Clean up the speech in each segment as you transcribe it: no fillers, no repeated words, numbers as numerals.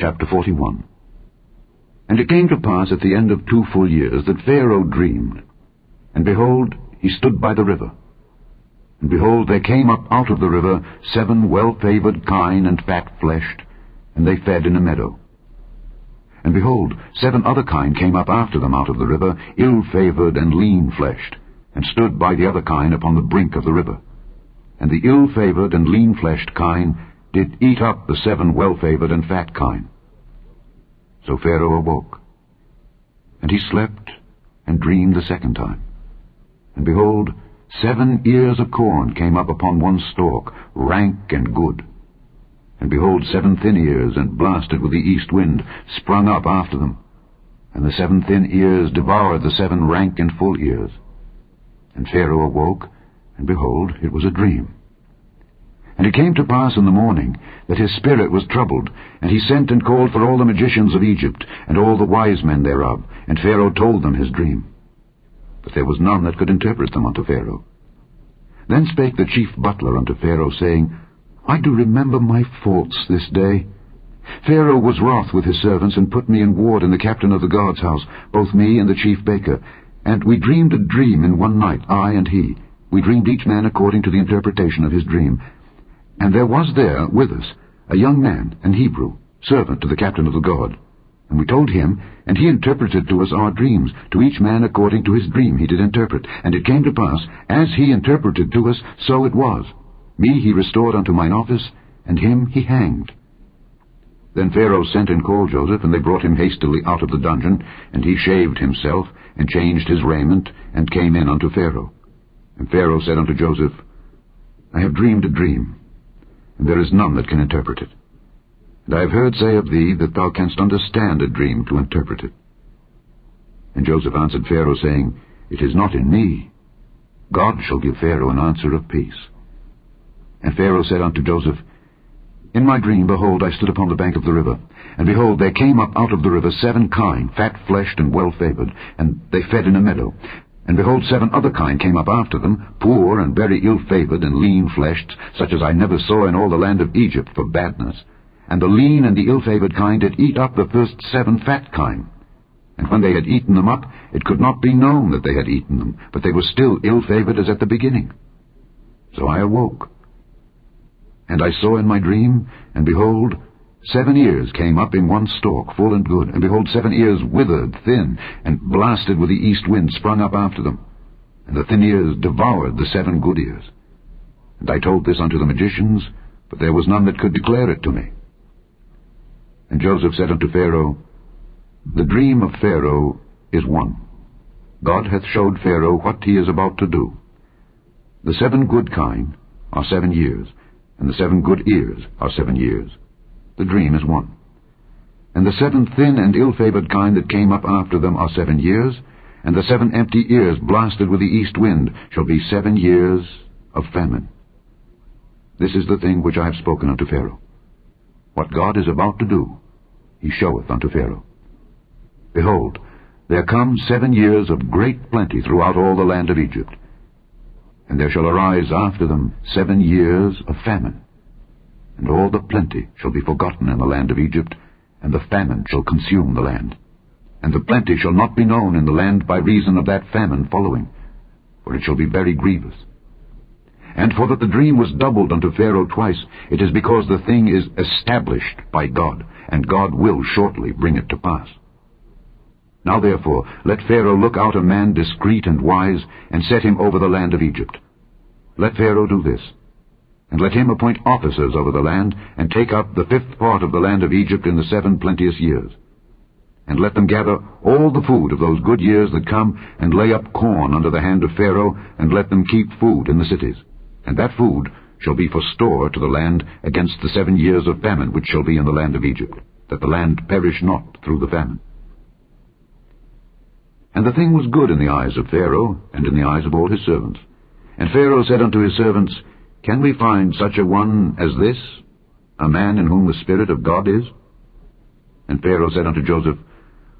Chapter 41. And it came to pass at the end of 2 full years that Pharaoh dreamed, and behold, he stood by the river. And behold, there came up out of the river 7 well-favoured kine and fatfleshed, and they fed in a meadow. And behold, 7 other kine came up after them out of the river, ill-favoured and lean-fleshed, and stood by the other kine upon the brink of the river. And the ill-favoured and lean-fleshed kine did eat up the 7 well-favoured and fat kine. So Pharaoh awoke, and he slept and dreamed the second time. And behold, 7 ears of corn came up upon one stalk, rank and good. And behold, 7 thin ears, and blasted with the east wind, sprung up after them. And the 7 thin ears devoured the 7 rank and full ears. And Pharaoh awoke, and behold, it was a dream. And it came to pass in the morning that his spirit was troubled, and he sent and called for all the magicians of Egypt, and all the wise men thereof, and Pharaoh told them his dream. But there was none that could interpret them unto Pharaoh. Then spake the chief butler unto Pharaoh, saying, I do remember my faults this day. Pharaoh was wroth with his servants, and put me in ward in the captain of the guard's house, both me and the chief baker. And we dreamed a dream in one night, I and he. We dreamed each man according to the interpretation of his dream. And there was there with us a young man, an Hebrew, servant to the captain of the guard. And we told him, and he interpreted to us our dreams, to each man according to his dream he did interpret. And it came to pass, as he interpreted to us, so it was. Me he restored unto mine office, and him he hanged. Then Pharaoh sent and called Joseph, and they brought him hastily out of the dungeon, and he shaved himself, and changed his raiment, and came in unto Pharaoh. And Pharaoh said unto Joseph, I have dreamed a dream, and there is none that can interpret it. And I have heard say of thee that thou canst understand a dream to interpret it. And Joseph answered Pharaoh, saying, It is not in me. God shall give Pharaoh an answer of peace. And Pharaoh said unto Joseph, In my dream, behold, I stood upon the bank of the river, and behold, there came up out of the river 7 kine, fat-fleshed and well-favoured, and they fed in a meadow. And behold, 7 other kine came up after them, poor and very ill-favoured and lean-fleshed, such as I never saw in all the land of Egypt for badness. And the lean and the ill-favoured kine did eat up the first 7 fat kine. And when they had eaten them up, it could not be known that they had eaten them, but they were still ill-favoured as at the beginning. So I awoke. And I saw in my dream, and behold, 7 ears came up in one stalk, full and good, and behold, 7 ears withered, thin, and blasted with the east wind, sprung up after them. And the thin ears devoured the 7 good ears. And I told this unto the magicians, but there was none that could declare it to me. And Joseph said unto Pharaoh, The dream of Pharaoh is one. God hath showed Pharaoh what he is about to do. The 7 good kine are 7 years, and the 7 good ears are 7 years. The dream is one. And the 7 thin and ill-favoured kine that came up after them are 7 years, and the 7 empty ears blasted with the east wind shall be 7 years of famine. This is the thing which I have spoken unto Pharaoh. What God is about to do, he showeth unto Pharaoh. Behold, there come 7 years of great plenty throughout all the land of Egypt. And there shall arise after them 7 years of famine. And all the plenty shall be forgotten in the land of Egypt, and the famine shall consume the land. And the plenty shall not be known in the land by reason of that famine following, for it shall be very grievous. And for that the dream was doubled unto Pharaoh twice, it is because the thing is established by God, and God will shortly bring it to pass. Now therefore, let Pharaoh look out a man discreet and wise, and set him over the land of Egypt. Let Pharaoh do this, and let him appoint officers over the land, and take up the 5th part of the land of Egypt in the 7 plenteous years. And let them gather all the food of those good years that come, and lay up corn under the hand of Pharaoh, and let them keep food in the cities. And that food shall be for store to the land against the 7 years of famine which shall be in the land of Egypt, that the land perish not through the famine. And the thing was good in the eyes of Pharaoh, and in the eyes of all his servants. And Pharaoh said unto his servants, Can we find such a one as this, a man in whom the Spirit of God is? And Pharaoh said unto Joseph,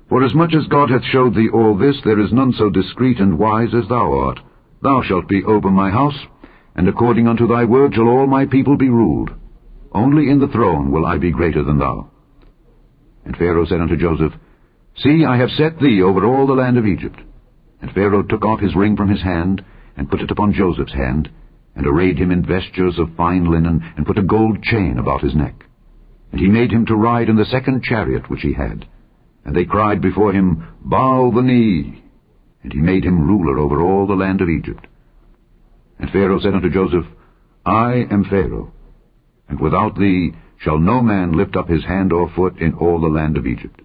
Forasmuch as God hath showed thee all this, there is none so discreet and wise as thou art. Thou shalt be over my house, and according unto thy word shall all my people be ruled. Only in the throne will I be greater than thou. And Pharaoh said unto Joseph, See, I have set thee over all the land of Egypt. And Pharaoh took off his ring from his hand, and put it upon Joseph's hand, and arrayed him in vestures of fine linen, and put a gold chain about his neck. And he made him to ride in the second chariot which he had. And they cried before him, Bow the knee. And he made him ruler over all the land of Egypt. And Pharaoh said unto Joseph, I am Pharaoh, and without thee shall no man lift up his hand or foot in all the land of Egypt.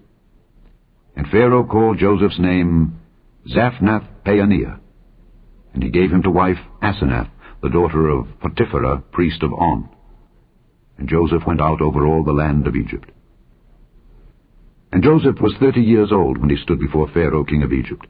And Pharaoh called Joseph's name Zaphnath-Paaneah, and he gave him to wife Asenath, the daughter of Potiphera, priest of On. And Joseph went out over all the land of Egypt. And Joseph was 30 years old when he stood before Pharaoh king of Egypt.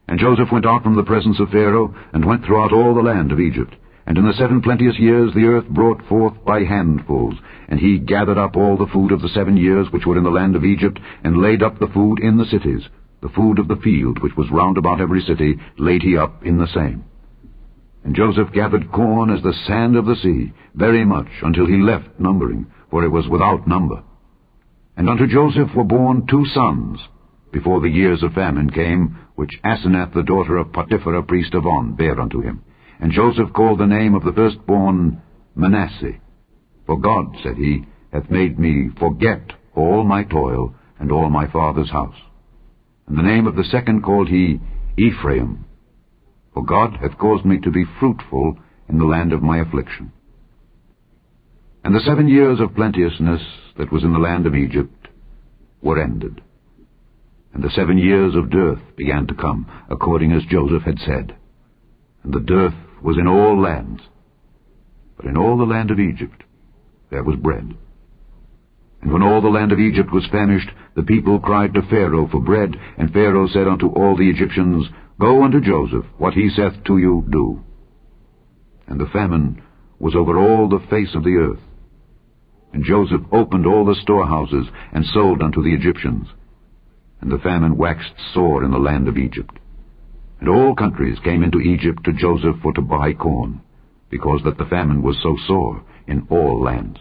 And Joseph went out from the presence of Pharaoh, and went throughout all the land of Egypt. And in the 7 plenteous years the earth brought forth by handfuls, and he gathered up all the food of the 7 years which were in the land of Egypt, and laid up the food in the cities. The food of the field which was round about every city laid he up in the same. And Joseph gathered corn as the sand of the sea, very much, until he left numbering, for it was without number. And unto Joseph were born 2 sons, before the years of famine came, which Asenath the daughter of Potiphera priest of On bare unto him. And Joseph called the name of the firstborn Manasseh. For God, said he, hath made me forget all my toil and all my father's house. And the name of the second called he Ephraim. For God hath caused me to be fruitful in the land of my affliction. And the 7 years of plenteousness that was in the land of Egypt were ended. And the 7 years of dearth began to come, according as Joseph had said. And the dearth was in all lands, but in all the land of Egypt there was bread. And when all the land of Egypt was famished, the people cried to Pharaoh for bread, and Pharaoh said unto all the Egyptians, Go unto Joseph, what he saith to you, do. And the famine was over all the face of the earth. And Joseph opened all the storehouses, and sold unto the Egyptians. And the famine waxed sore in the land of Egypt. And all countries came into Egypt to Joseph for to buy corn, because that the famine was so sore in all lands.